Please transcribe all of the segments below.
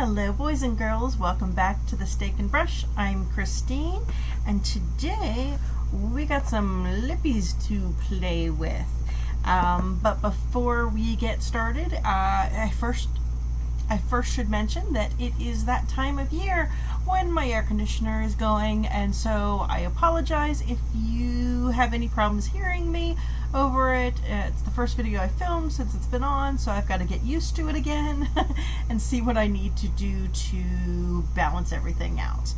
Hello boys and girls, welcome back to the Steak and Brush. I'm Christine, and today we got some lippies to play with. But before we get started, I first should mention that it is that time of year when my air conditioner is going, and so I apologize if you have any problems hearing me over it. It's the first video I filmed since it's been on, so I've got to get used to it again and see what I need to do to balance everything out.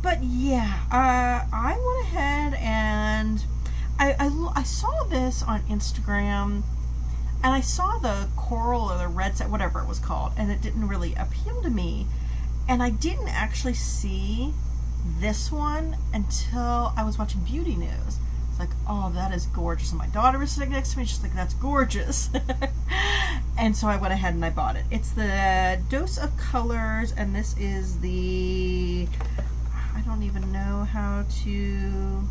But yeah, I went ahead and I saw this on Instagram, and I saw the coral or the red set, whatever it was called, and it didn't really appeal to me. And I didn't actually see this one until I was watching beauty news. It's like, oh, that is gorgeous. And my daughter was sitting next to me. She's like, that's gorgeous. And so I went ahead and I bought it. It's the Dose of Colors, and this is the, I don't even know how to,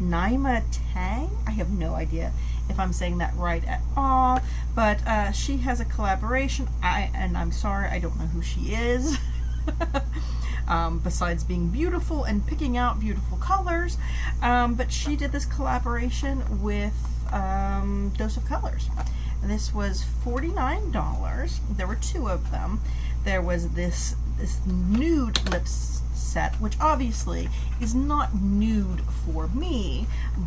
Nyma Tang? I have no idea if I'm saying that right at all, but she has a collaboration. I'm sorry, I don't know who she is. Besides being beautiful and picking out beautiful colors, but she did this collaboration with Dose of Colors. This was $49. There were two of them. There was this nude lips set, which obviously is not nude for me,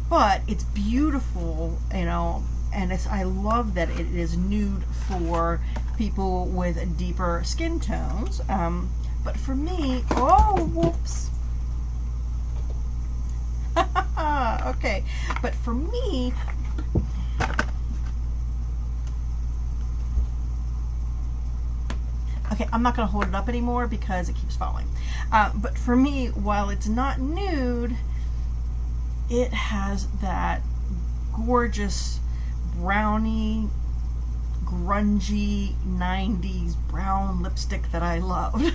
but it's beautiful, you know, and I love that it is nude for people with deeper skin tones. But for me, oh, whoops. Okay, but for me, okay, I'm not going to hold it up anymore because it keeps falling. But for me, while it's not nude, it has that gorgeous brownie, grungy 90s brown lipstick that I love.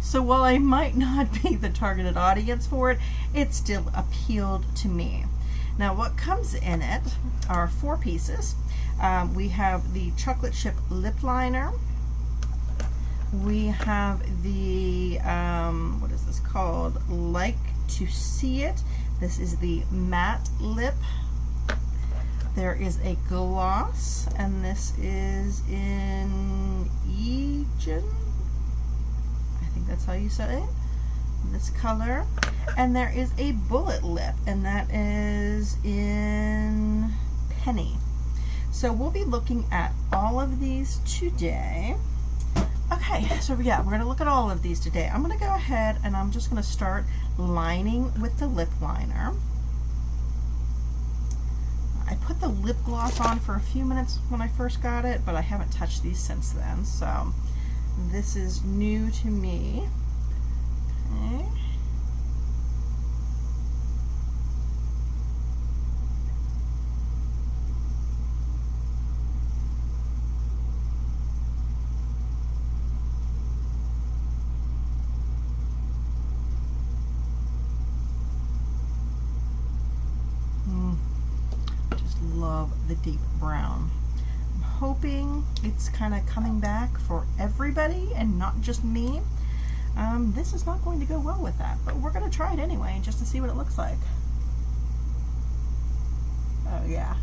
So while I might not be the targeted audience for it, it still appealed to me. Now what comes in it are 4 pieces. We have the chocolate chip lip liner. We have the, what is this called? Like to See It. This is the matte lip. There is a gloss, and this is in Egen. I think that's how you say it. This color. And there is a bullet lip, and that is in Penny. So we'll be looking at all of these today. Okay, so yeah, we're going to look at all of these today. I'm going to go ahead and I'm just going to start lining with the lip liner. I put the lip gloss on for a few minutes when I first got it, but I haven't touched these since then, so this is new to me. Okay. Love the deep brown. I'm hoping it's kind of coming back for everybody and not just me. This is not going to go well with that, but we're going to try it anyway just to see what it looks like. Oh yeah.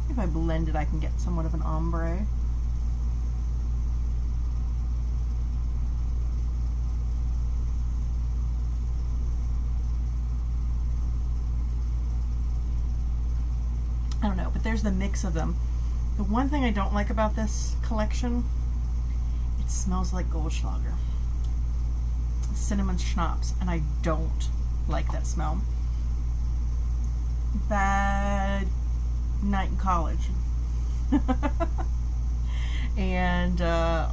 If I blend it, I can get somewhat of an ombre. I don't know, but there's the mix of them. The one thing I don't like about this collection, it smells like Goldschlager. Cinnamon schnapps, and I don't like that smell. Bad night in college. And I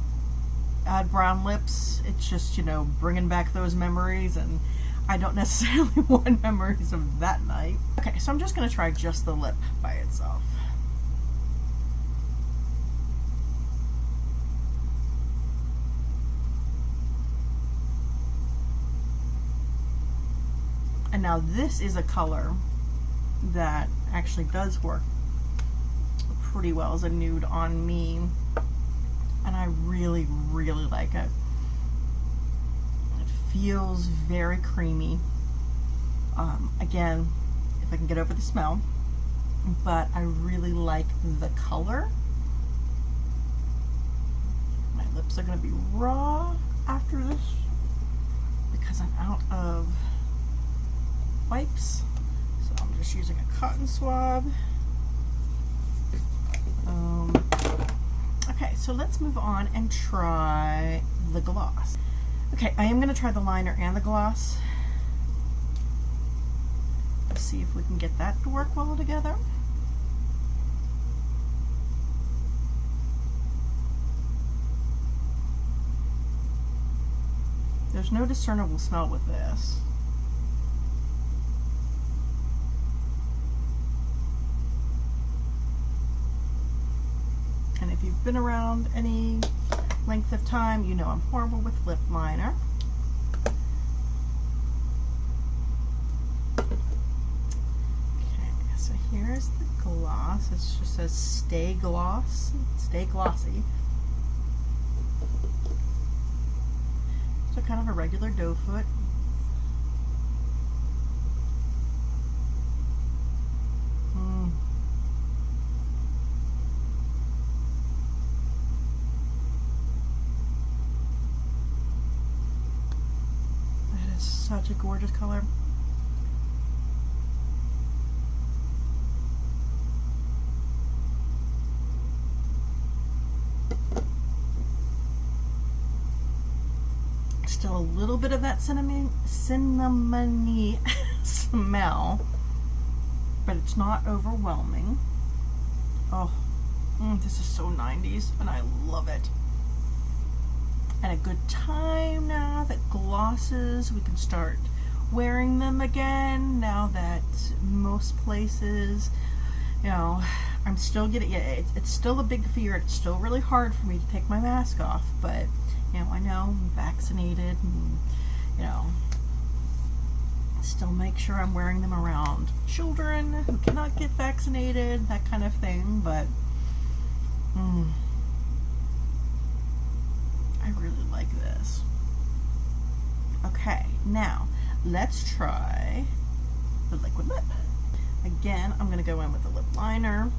had brown lips. It's just, you know, bringing back those memories, and I don't necessarily want memories of that night. Okay, so I'm just going to try just the lip by itself. And now this is a color that actually does work pretty well as a nude on me, and I really, really like it. It feels very creamy. Again, if I can get over the smell, but I really like the color. My lips are going to be raw after this because I'm out of wipes, so I'm just using a cotton swab. Okay, so let's move on and try the gloss. Okay, I am going to try the liner and the gloss. Let's see if we can get that to work well together. There's no discernible smell with this. And if you've been around any length of time, you know I'm horrible with lip liner. Okay, so here's the gloss. It just says stay gloss, stay glossy. So kind of a regular doe foot. That is such a gorgeous color. Still a little bit of that cinnamony smell, but it's not overwhelming. Oh, this is so 90s, and I love it. And a good time now that glosses, we can start wearing them again. Now that most places, you know, I'm still getting it. It's still a big fear. It's still really hard for me to take my mask off, but you know, I know I'm vaccinated, and you know, still make sure I'm wearing them around children who cannot get vaccinated, that kind of thing. But I really like this. Okay, now let's try the liquid lip. Again, I'm going to go in with the lip liner.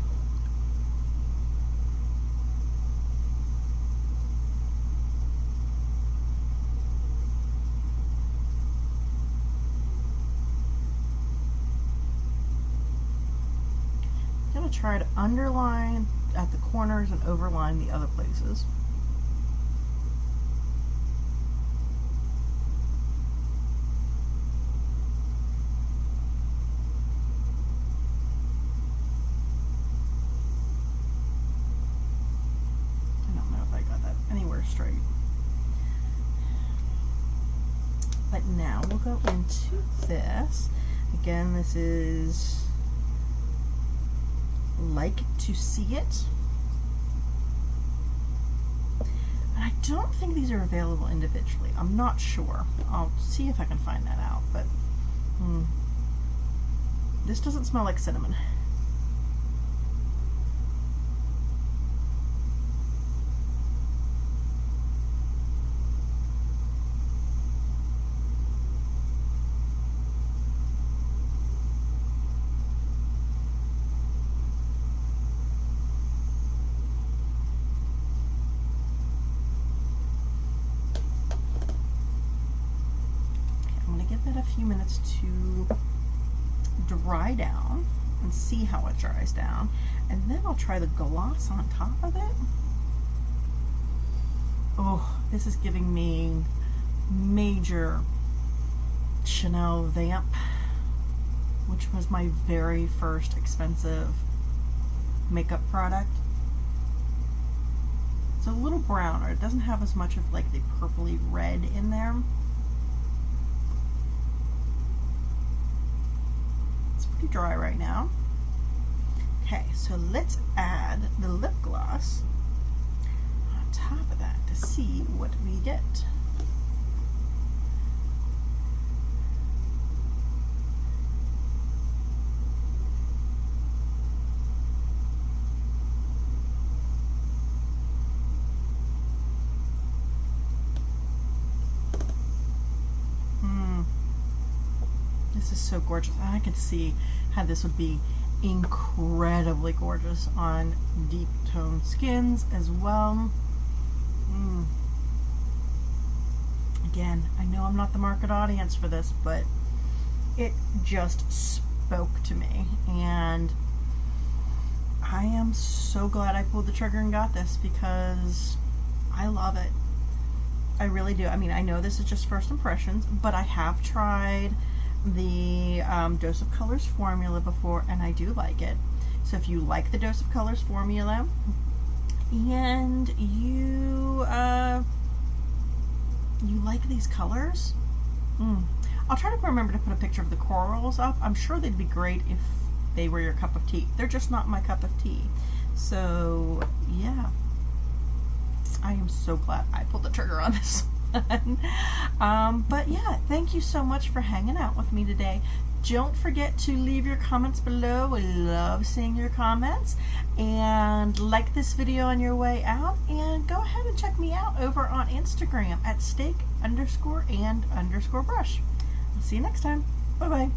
Try to underline at the corners and overline the other places. I don't know if I got that anywhere straight. But now we'll go into this. Again, this is Like to See It. And I don't think these are available individually. I'm not sure. I'll see if I can find that out. But this doesn't smell like cinnamon. A few minutes to dry down and see how it dries down, and then I'll try the gloss on top of it. Oh, this is giving me major Chanel Vamp, which was my very first expensive makeup product. It's a little browner. It doesn't have as much of like the purpley red in there. Dry right now. Okay, so let's add the lip gloss on top of that to see what we get. this is so gorgeous. I can see how this would be incredibly gorgeous on deep toned skins as well. Again, I know I'm not the market audience for this, but it just spoke to me, and I am so glad I pulled the trigger and got this because I love it. I really do. I mean, I know this is just first impressions, but I have tried the Dose of Colors formula before, and I do like it. So if you like the Dose of Colors formula and you like these colors, I'll try to remember to put a picture of the corals up. I'm sure they'd be great if they were your cup of tea. They're just not my cup of tea. So yeah, I am so glad I pulled the trigger on this one. But yeah, thank you so much for hanging out with me today. Don't forget to leave your comments below. We love seeing your comments. And like this video on your way out. And go ahead and check me out over on Instagram at steak_and_brush. I'll see you next time. Bye-bye.